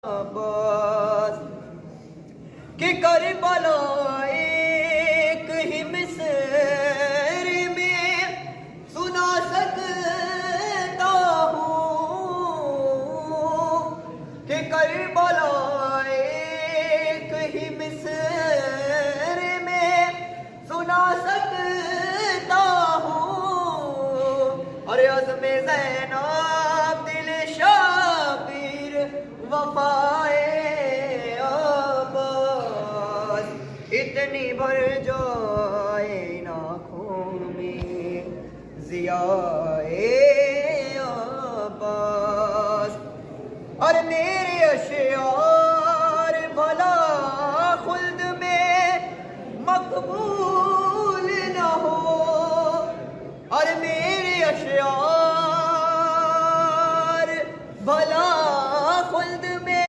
عباس کہ کربلا ایک ہی مصر میں سنا سکتا ہوں کہ کربلا ایک ہی مصر میں سنا سکتا ہوں اور عزم زینب دل شابیر وفائے عباس اتنی بھر جائے ناخوں میں ضیائے عباس اور میرے